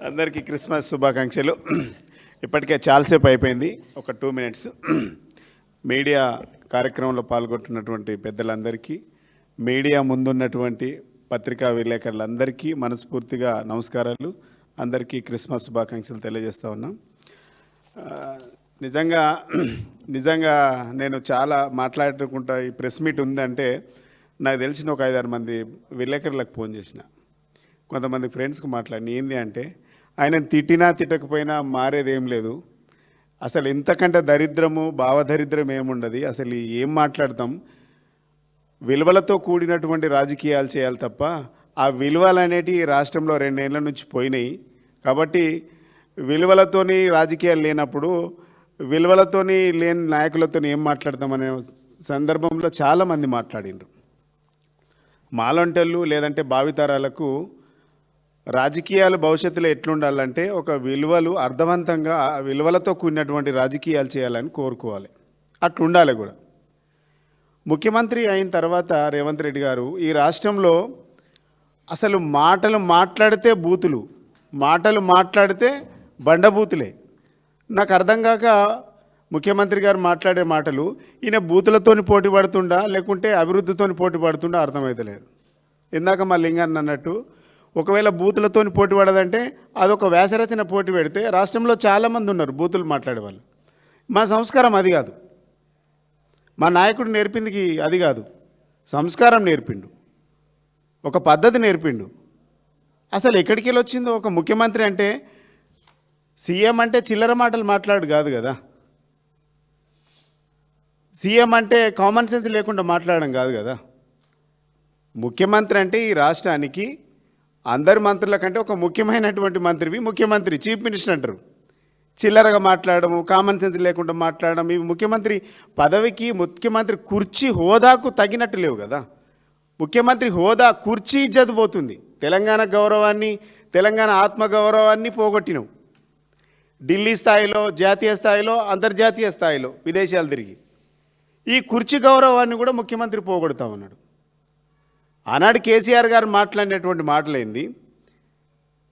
అందరికీ క్రిస్మస్ శుభాకాంక్షలు. ఇప్పటికే చాలాసేపు అయిపోయింది, ఒక 2 minutes. మీడియా కార్యక్రమంలో పాల్గొంటున్నటువంటి పెద్దలందరికీ, మీడియా ముందున్నటువంటి పత్రికా విలేకరులందరికీ మనస్ఫూర్తిగా నమస్కారాలు. అందరికీ క్రిస్మస్ శుభాకాంక్షలు తెలియజేస్తూ ఉన్నాం. నిజంగా నేను చాలా మాట్లాడుకుంటా ఈ ప్రెస్ మీట్ ఉందంటే నాకు తెలిసిన ఒక 5-6 మంది విలేకరులకు ఫోన్ చేసిన, కొంతమంది ఫ్రెండ్స్కి మాట్లాడిన. ఏంది అంటే ఆయన తిట్టినా తిట్టకపోయినా మారేదేం లేదు, అసలు ఇంతకంటే దరిద్రము భావదరిద్రం ఏముండదు, అసలు ఏం మాట్లాడతాం, విలువలతో కూడినటువంటి రాజకీయాలు చేయాలి తప్ప ఆ విలువలు అనేటివి రాష్ట్రంలో 2 ఏళ్ల నుంచి పోయినాయి. కాబట్టి విలువలతోని రాజకీయాలు లేనప్పుడు విలువలతోని లేని నాయకులతో ఏం మాట్లాడతామనే సందర్భంలో చాలామంది మాట్లాడినారు. మాలంటలు లేదంటే భావితరాలకు రాజకీయాలు భవిష్యత్తులో ఎట్లుండాలంటే ఒక విలువలు అర్థవంతంగా విలువలతో కూడినటువంటి రాజకీయాలు చేయాలని కోరుకోవాలి, అట్లుండాలి కూడా. ముఖ్యమంత్రి అయిన తర్వాత రేవంత్ రెడ్డి గారు ఈ రాష్ట్రంలో అసలు మాటలు మాట్లాడితే బూతులు, మాటలు మాట్లాడితే బండబూతులే. నాకు అర్థం కాక ముఖ్యమంత్రి గారు మాట్లాడే మాటలు ఈయన బూతులతోని పోటీ పడుతుండా లేకుంటే అభివృద్ధితోని పోటీ పడుతుండా అర్థమవుతలేదు. ఇందాక మా లింగన్న అన్నట్టు ఒకవేళ బూతులతోని పోటీ పడదంటే అదొక వ్యాసరచన పోటీ పెడితే రాష్ట్రంలో చాలామంది ఉన్నారు బూతులు మాట్లాడేవాళ్ళు. మా సంస్కారం అది కాదు, మా నాయకుడు నేర్పింది అది కాదు. సంస్కారం నేర్పిండు, ఒక పద్ధతి నేర్పిండు. అసలు ఎక్కడికి వెళ్ళి వచ్చిందో ఒక ముఖ్యమంత్రి అంటే, సీఎం అంటే చిల్లర మాటలు మాట్లాడు కాదు కదా, సీఎం అంటే కామన్ సెన్స్ లేకుండా మాట్లాడడం కాదు కదా. ముఖ్యమంత్రి అంటే ఈ రాష్ట్రానికి అందరి మంత్రుల కంటే ఒక ముఖ్యమైనటువంటి మంత్రివి ముఖ్యమంత్రి, చీఫ్ మినిస్టర్ అంటారు. చిల్లరగా మాట్లాడము, కామన్ సెన్స్ లేకుండా మాట్లాడడం ఇవి ముఖ్యమంత్రి పదవికి, ముఖ్యమంత్రి కుర్చీ హోదాకు తగినట్టు లేవు కదా. ముఖ్యమంత్రి హోదా కుర్చీ ఇజ్జత్ పోతుంది. తెలంగాణ గౌరవాన్ని, తెలంగాణ ఆత్మగౌరవాన్ని పోగొట్టినవు. ఢిల్లీ స్థాయిలో, జాతీయ స్థాయిలో, అంతర్జాతీయ స్థాయిలో విదేశాలు తిరిగి ఈ కుర్చీ గౌరవాన్ని కూడా ముఖ్యమంత్రి పోగొడతా ఉన్నాడు. ఆనాడు కేసీఆర్ గారు మాట్లాడినటువంటి మాటలేంది,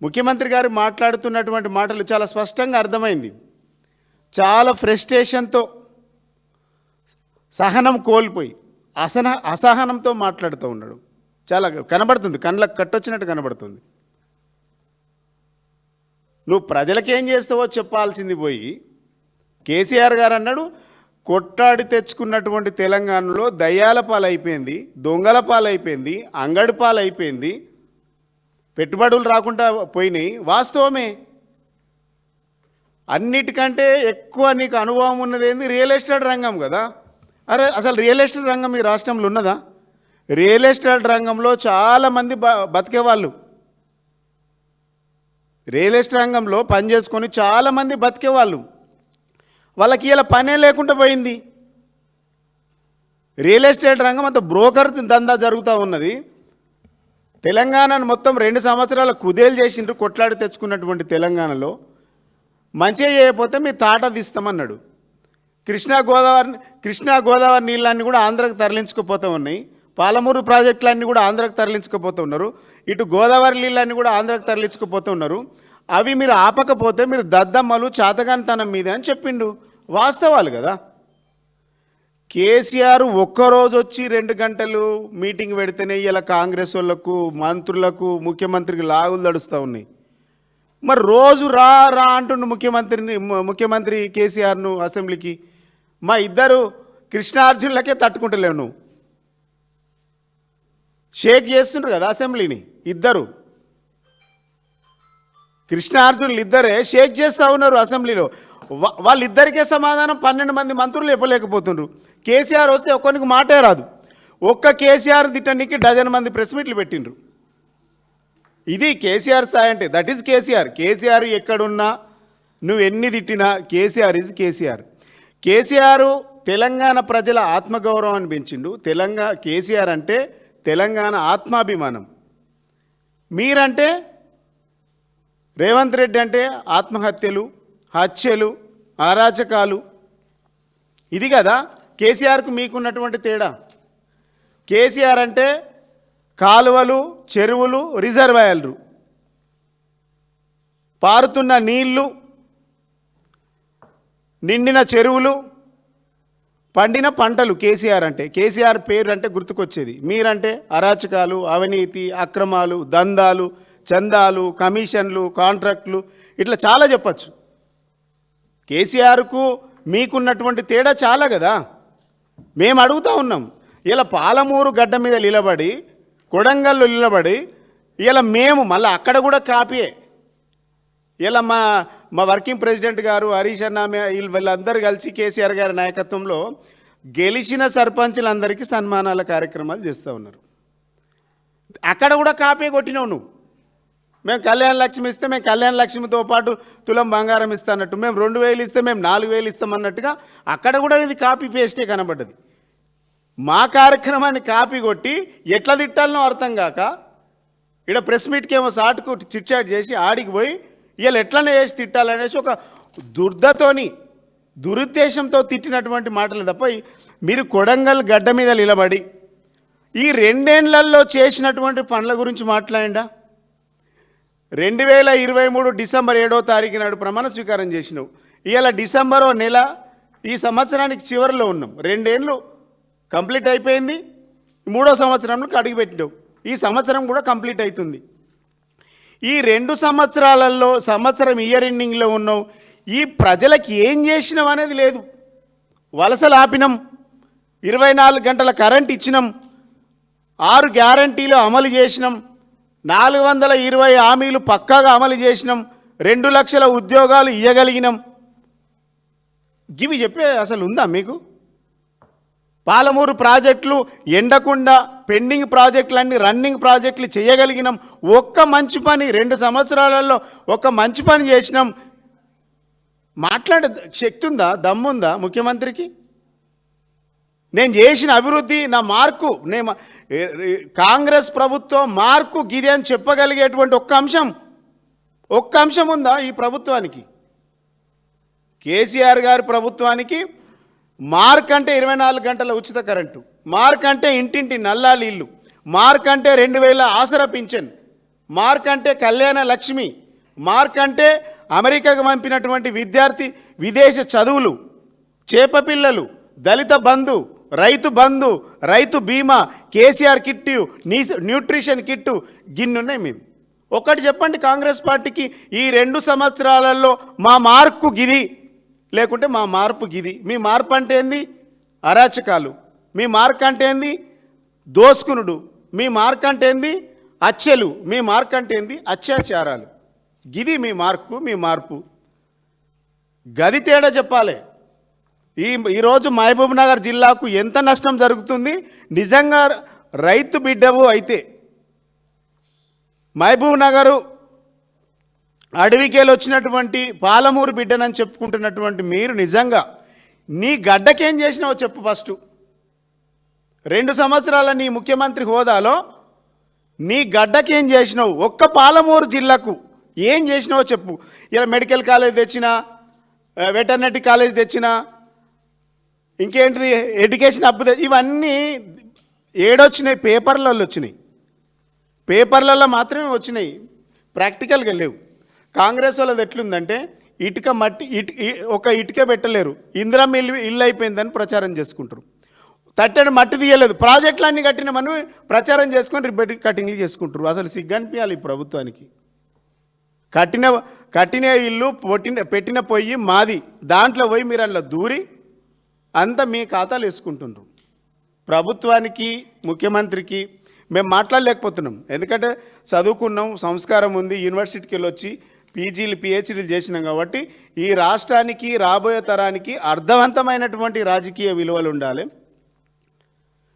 ముఖ్యమంత్రి గారు మాట్లాడుతున్నటువంటి మాటలు చాలా స్పష్టంగా అర్థమైంది. చాలా ఫ్రస్ట్రేషన్తో, సహనం కోల్పోయి అసహనంతో మాట్లాడుతూ ఉన్నాడు. చాలా కనబడుతుంది, కళ్ళకు కట్టొచ్చినట్టు కనబడుతుంది. నువ్వు ప్రజలకేం చేస్తావో చెప్పాల్సింది పోయి కేసీఆర్ గారు అన్నాడు, కొట్టాడి తెచ్చుకున్నటువంటి తెలంగాణలో దయ్యాల పాలైపోయింది, దొంగల పాలైపోయింది, అంగడి పాలైపోయింది, పెట్టుబడులు రాకుండా పోయినాయి. వాస్తవమే. అన్నిటికంటే ఎక్కువ నీకు అనుభవం ఉన్నది ఏంది? రియల్ ఎస్టేట్ రంగం కదా. అరే అసలు రియల్ ఎస్టేట్ రంగం ఈ రాష్ట్రంలో ఉన్నదా? రియల్ ఎస్టేట్ రంగంలో చాలామంది బతికేవాళ్ళు, రియల్ ఎస్టేట్ రంగంలో పనిచేసుకొని చాలామంది బతికేవాళ్ళు, వాళ్ళకి ఇలా పనే లేకుండా పోయింది. రియల్ ఎస్టేట్ రంగం అంత బ్రోకర్ దందా జరుగుతూ ఉన్నది. తెలంగాణను మొత్తం 2 సంవత్సరాల కుదేలు చేసిండ్రు. కొట్లాడి తెచ్చుకున్నటువంటి తెలంగాణలో మంచిగా చేయకపోతే మీ తాట తీస్తామన్నాడు. కృష్ణా గోదావరి నీళ్ళన్నీ కూడా ఆంధ్రాకు తరలించుకుపోతూ ఉన్నాయి. పాలమూరు ప్రాజెక్టులన్నీ కూడా ఆంధ్రాకు తరలించుకుపోతూ ఉన్నారు. ఇటు గోదావరి నీళ్ళన్నీ కూడా ఆంధ్రాకు తరలించుకుపోతూ ఉన్నారు. అవి మీరు ఆపకపోతే మీరు దద్దమ్మలు చాతగానితనం మీదే అని చెప్పిండు. వాస్తవాలు కదా. కేసీఆర్ ఒక్కరోజు వచ్చి 2 గంటలు మీటింగ్ పెడితేనే ఇలా కాంగ్రెస్ వాళ్ళకు, మంత్రులకు, ముఖ్యమంత్రికి లాగులు తడుస్తూ ఉన్నాయి. మరి రోజు రా రా అంటుండు ముఖ్యమంత్రి కేసీఆర్ను అసెంబ్లీకి. మా ఇద్దరు కృష్ణార్జునులకే తట్టుకుంటలేవు. నువ్వు షేక్ చేస్తుండ్రు కదా అసెంబ్లీని. ఇద్దరు కృష్ణార్జునులు ఇద్దరే షేక్ చేస్తూ ఉన్నారు అసెంబ్లీలో. వాళ్ళిద్దరికే సమాధానం 12 మంది మంత్రులు చెప్పలేకపోతుండ్రు. కేసీఆర్ వస్తే ఒక్కరికి మాటే రాదు. ఒక్క కేసీఆర్ తిట్టడానికి 12 మంది ప్రెస్ మీట్లు పెట్టిండ్రు. ఇది కేసీఆర్ స్థాయి అంటే. That is KCR. కేసీఆర్ ఎక్కడున్నా, నువ్వు ఎన్ని తిట్టినా కేసీఆర్ ఈజ్ కేసీఆర్. కేసీఆర్ తెలంగాణ ప్రజల ఆత్మగౌరవాన్ని పెంచిండు. కేసీఆర్ అంటే తెలంగాణ ఆత్మాభిమానం. మీరంటే రేవంత్ రెడ్డి అంటే ఆత్మహత్యలు, హత్యలు, అరాచకాలు. ఇది కదా కేసీఆర్కు మీకున్నటువంటి తేడా. కేసీఆర్ అంటే కాలువలు, చెరువులు, రిజర్వాయర్లు. పారుతున్న నీళ్లు, నిండిన చెరువులు, పండిన పంటలు. కేసీఆర్ అంటే, కేసీఆర్ పేరు అంటే గుర్తుకొచ్చేది. మీరంటే అరాచకాలు, అవినీతి, అక్రమాలు, దందాలు, చందాలు, కమిషన్లు, కాంట్రాక్టులు, ఇట్లా చాలా చెప్పచ్చు. కేసీఆర్కు మీకున్నటువంటి తేడా చాలా కదా. మేము అడుగుతూ ఉన్నాం, ఇలా పాలమూరు గడ్డ మీద నిలబడి, కొడంగల్లో నిలబడి, ఇలా మేము మళ్ళీ అక్కడ కూడా కాపీయే. ఇలా మా వర్కింగ్ ప్రెసిడెంట్ గారు, హరీష్ అన్న, వీళ్ళందరూ కలిసి కేసీఆర్ గారి నాయకత్వంలో గెలిచిన సర్పంచులందరికీ సన్మానాల కార్యక్రమాలు చేస్తూ ఉన్నారు. అక్కడ కూడా కాపీ కొట్టినావు నువ్వు. మేము కళ్యాణ లక్ష్మి ఇస్తే మేము కళ్యాణ లక్ష్మితో పాటు తులం బంగారం ఇస్తానట్టు, మేము 2000 ఇస్తే మేము 4000 ఇస్తామన్నట్టుగా అక్కడ కూడా ఇది కాపీ పేస్టే కనబడ్డది. మా కార్యక్రమాన్ని కాపీ కొట్టి ఎట్లా తిట్టాలనో అర్థం కాక ఇక్కడ ప్రెస్ మీట్కి ఏమో సాటుకు చిట్చాట్ చేసి ఆడికి పోయి వీళ్ళు ఎట్లనే చేసి తిట్టాలనేసి ఒక దురుద్దేశంతో తిట్టినటువంటి మాటలు తప్ప, మీరు కొడంగల్ గడ్డ మీద నిలబడి ఈ 2 ఏళ్లలో చేసినటువంటి పనుల గురించి మాట్లాడిండా? 2023 డిసెంబర్ 7వ తారీఖు నాడు ప్రమాణ స్వీకారం చేసినావు. ఇవాళ డిసెంబర్ నెల, ఈ సంవత్సరానికి చివరిలో ఉన్నాం. 2 ఏళ్ళు కంప్లీట్ అయిపోయింది, 3వ సంవత్సరంలోకి అడుగుపెట్టినావు. ఈ సంవత్సరం కూడా కంప్లీట్ అవుతుంది. ఈ 2 సంవత్సరాలలో సంవత్సరం ఇయర్ ఎండింగ్లో ఉన్నావు. ఈ ప్రజలకు ఏం చేసినాం అనేది లేదు. వలసలు ఆపినాం, 24 గంటల కరెంట్ ఇచ్చినాం, 6 గ్యారంటీలు అమలు చేసినాం, 420 హామీలు పక్కాగా అమలు చేసినాం, 2 లక్షల ఉద్యోగాలు ఇవ్వగలిగినాం. ఇవి చెప్పే అసలు ఉందా మీకు? పాలమూరు ప్రాజెక్టులు ఎండకుండా పెండింగ్ ప్రాజెక్టులన్నీ రన్నింగ్ ప్రాజెక్టులు చేయగలిగినాం. ఒక్క మంచి పని 2 సంవత్సరాలలో ఒక మంచి పని చేసినాం. మాట్లాడే శక్తి ఉందా, దమ్ముందా ముఖ్యమంత్రికి? నేను చేసిన అభివృద్ధి, నా మార్కు, నేను కాంగ్రెస్ ప్రభుత్వం మార్కు గిది అని చెప్పగలిగేటువంటి ఒక్క అంశం ఉందా ఈ ప్రభుత్వానికి? కేసీఆర్ గారి ప్రభుత్వానికి మార్క్ అంటే 24 గంటల ఉచిత కరెంటు, మార్క్ అంటే ఇంటింటి నల్లా నీళ్ళు, మార్క్ అంటే 2000 ఆసరా పింఛన్, మార్క్ అంటే కళ్యాణ లక్ష్మి, మార్క్ అంటే అమెరికాకు పంపినటువంటి విద్యార్థి విదేశ చదువులు, చేపపిల్లలు, దళిత బంధు, రైతు బంధు, రైతు బీమా, కేసీఆర్ కిట్టు, న్యూట్రిషన్ కిట్టు, గిన్నున్నాయి. మేము ఒకటి చెప్పండి కాంగ్రెస్ పార్టీకి, ఈ 2 సంవత్సరాలలో మా మార్కు గిది, లేకుంటే మా మార్పు గిది. మీ మార్పు అంటే ఏంది? అరాచకాలు. మీ మార్క్ అంటే ఏంది? దోసుకునుడు. మీ మార్క్ అంటే ఏంది? హత్యలు. మీ మార్క్ అంటే ఏంది? అత్యాచారాలు. గిది మీ మార్కు, మీ మార్పు. గది తేడా చెప్పాలి. ఈరోజు మహబూబ్ నగర్ జిల్లాకు ఎంత నష్టం జరుగుతుంది? నిజంగా రైతు బిడ్డవు అయితే మహబూబ్ నగరు అడవికేలు వచ్చినటువంటి పాలమూరు బిడ్డనని చెప్పుకుంటున్నటువంటి మీరు నిజంగా నీ గడ్డకేం చేసినావో చెప్పు. ఫస్ట్ 2 సంవత్సరాల నీ ముఖ్యమంత్రి హోదాలో నీ గడ్డకేం చేసినావు? ఒక్క పాలమూరు జిల్లాకు ఏం చేసినావో చెప్పు. ఇలా మెడికల్ కాలేజ్ తెచ్చినా, వెటర్నరీ కాలేజ్ తెచ్చినా, ఇంకేంటిది ఎడ్యుకేషన్ అప్పు, ఇవన్నీ ఏడొచ్చినాయి? పేపర్లలో వచ్చినాయి. పేపర్లలో మాత్రమే వచ్చినాయి, ప్రాక్టికల్గా లేవు. కాంగ్రెస్ వాళ్ళది ఎట్లుందంటే ఇటుక మట్టి ఒక ఇటుక పెట్టలేరు, ఇందిరమ్మ ఇల్లు అయిపోయిందని ప్రచారం చేసుకుంటారు. తట్టని మట్టి తీయలేదు, ప్రాజెక్టులన్నీ కట్టినామని ప్రచారం చేసుకొని రిబ్బెట్ కటింగ్లు చేసుకుంటారు. అసలు సిగ్గనిపించాలి ఈ ప్రభుత్వానికి. కట్టిన ఇల్లు పెట్టిన పొయ్యి మాది, దాంట్లో పోయి మీరు అందులో దూరి అంతా మీ ఖాతాలు వేసుకుంటున్నారు. ప్రభుత్వానికి, ముఖ్యమంత్రికి మేము మాట్లాడలేకపోతున్నాం. ఎందుకంటే చదువుకున్నాం, సంస్కారం ఉంది, యూనివర్సిటీకి వెళ్ళొచ్చి పీజీలు పిహెచ్డీలు చేసినాం. కాబట్టి ఈ రాష్ట్రానికి, రాబోయే తరానికి అర్థవంతమైనటువంటి రాజకీయ విలువలు ఉండాలి.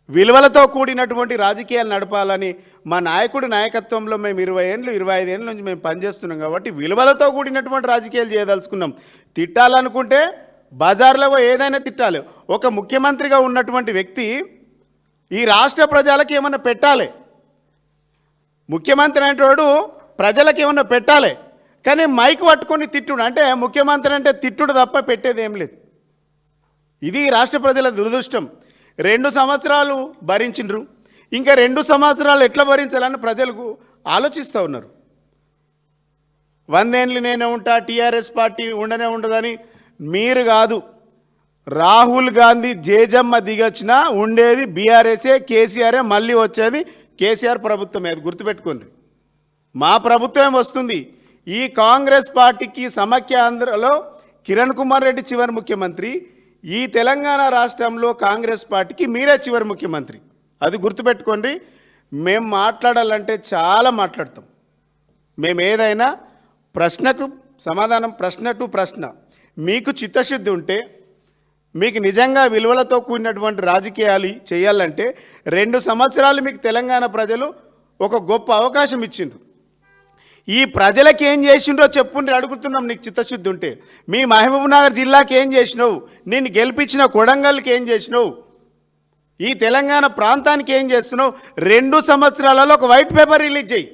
విలువలతో కూడినటువంటి రాజకీయాలు నడపాలని మా నాయకుడి నాయకత్వంలో మేము 20 ఏళ్ళు 25 ఏళ్ళ నుంచి మేము పనిచేస్తున్నాం. కాబట్టి విలువలతో కూడినటువంటి రాజకీయాలు చేయదలుచుకున్నాం. తిట్టాలనుకుంటే బజార్లో ఏదైనా తిట్టాలి. ఒక ముఖ్యమంత్రిగా ఉన్నటువంటి వ్యక్తి ఈ రాష్ట్ర ప్రజలకు ఏమన్నా పెట్టాలి. ముఖ్యమంత్రి అనేటోడు ప్రజలకు ఏమన్నా పెట్టాలి. కానీ మైక్ పట్టుకొని తిట్టుడు అంటే ముఖ్యమంత్రి అంటే తిట్టుడు తప్ప పెట్టేది ఏం లేదు. ఇది రాష్ట్ర ప్రజల దురదృష్టం. 2 సంవత్సరాలు భరించిండ్రు, ఇంకా 2 సంవత్సరాలు ఎట్లా భరించాలని ప్రజలకు ఆలోచిస్తూ ఉన్నారు. 100 ఏళ్ళు నేనే ఉంటా, టీఆర్ఎస్ పార్టీ ఉండనే ఉండదని మీరు కాదు. రాహుల్ గాంధీ జేజమ్మ దిగొచ్చినా ఉండేది బీఆర్ఎస్ఏ, కేసీఆరే మళ్ళీ వచ్చేది కేసీఆర్ ప్రభుత్వమే. అది గుర్తుపెట్టుకోండి. మా ప్రభుత్వం వస్తుంది. ఈ కాంగ్రెస్ పార్టీకి సమైక్యాంధ్రలో కిరణ్ కుమార్ రెడ్డి చివరి ముఖ్యమంత్రి, ఈ తెలంగాణ రాష్ట్రంలో కాంగ్రెస్ పార్టీకి మీరే చివరి ముఖ్యమంత్రి. అది గుర్తుపెట్టుకోండి. మేము మాట్లాడాలంటే చాలా మాట్లాడతాం. మేము ఏదైనా ప్రశ్నకు సమాధానం, ప్రశ్న టు ప్రశ్న. మీకు చిత్తశుద్ధి ఉంటే, మీకు నిజంగా విలువలతో కూడినటువంటి రాజకీయాలు చేయాలంటే 2 సంవత్సరాలు మీకు తెలంగాణ ప్రజలు ఒక గొప్ప అవకాశం ఇచ్చిండ్రు. ఈ ప్రజలకు ఏం చేసిండ్రో చెప్పుండ్రి అడుగుతున్నాం. నీకు చిత్తశుద్ధి ఉంటే మీ మహబూబ్నగర్ జిల్లాకి ఏం చేసినావు, నిన్ను గెలిపించిన కొడంగల్కి ఏం చేసినావు, ఈ తెలంగాణ ప్రాంతానికి ఏం చేస్తున్నావు? 2 సంవత్సరాలలో ఒక వైట్ పేపర్ రిలీజ్ చేయి.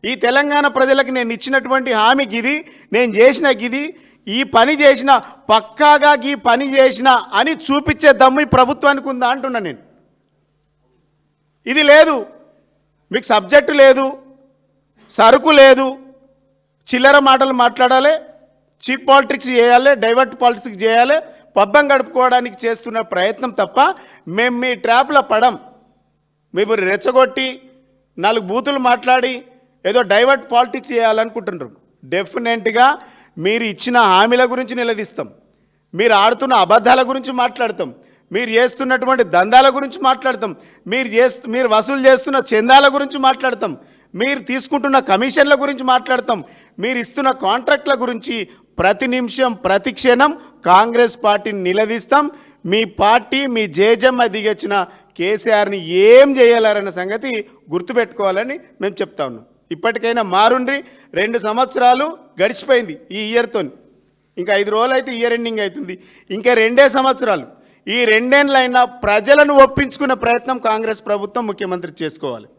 ఈ తెలంగాణ ప్రజలకు నేను ఇచ్చినటువంటి హామీ గిది, నేను చేసిన గిది, ఈ పని చేసిన, పక్కాగా ఈ పని చేసిన అని చూపించే దమ్ము ఈ ప్రభుత్వానికి ఉందా అంటున్నా నేను. ఇది లేదు. మీకు సబ్జెక్టు లేదు, సరుకు లేదు, చిల్లర మాటలు మాట్లాడాలి, చీప్ పాలిటిక్స్ చేయాలి, డైవర్ట్ పాలిటిక్స్ చేయాలి, పబ్బం గడుపుకోవడానికి చేస్తున్న ప్రయత్నం తప్ప మేము మీ ట్రాప్లో పడం. మేము రెచ్చగొట్టి 4 బూతులు మాట్లాడి ఏదో డైవర్ట్ పాలిటిక్స్ చేయాలనుకుంటున్నారు. డెఫినెట్గా మీరు ఇచ్చిన హామీల గురించి నిలదీస్తాం, మీరు ఆడుతున్న అబద్ధాల గురించి మాట్లాడతాం, మీరు చేస్తున్నటువంటి దందాల గురించి మాట్లాడతాం, మీరు వసూలు చేస్తున్న చందాల గురించి మాట్లాడతాం, మీరు తీసుకుంటున్న కమిషన్ల గురించి మాట్లాడతాం, మీరు ఇస్తున్న కాంట్రాక్ట్ల గురించి ప్రతి నిమిషం ప్రతి క్షణం కాంగ్రెస్ పార్టీని నిలదీస్తాం. మీ పార్టీ, మీ జేజమ్మ దిగొచ్చిన కేసీఆర్ని ఏం చేయాలన్న సంగతి గుర్తుపెట్టుకోవాలని మేము చెప్తా ఉన్నాం. ఇప్పటికైనా మారుండ్రి. 2 సంవత్సరాలు గడిచిపోయింది ఈ ఇయర్తో. ఇంకా 5 రోజులు అయితే ఇయర్ ఎండింగ్ అవుతుంది. ఇంకా 2 సంవత్సరాలు. ఈ 2 ఏళ్ళైనా ప్రజలను ఒప్పించుకునే ప్రయత్నం కాంగ్రెస్ ప్రభుత్వం, ముఖ్యమంత్రి చేసుకోవాలి.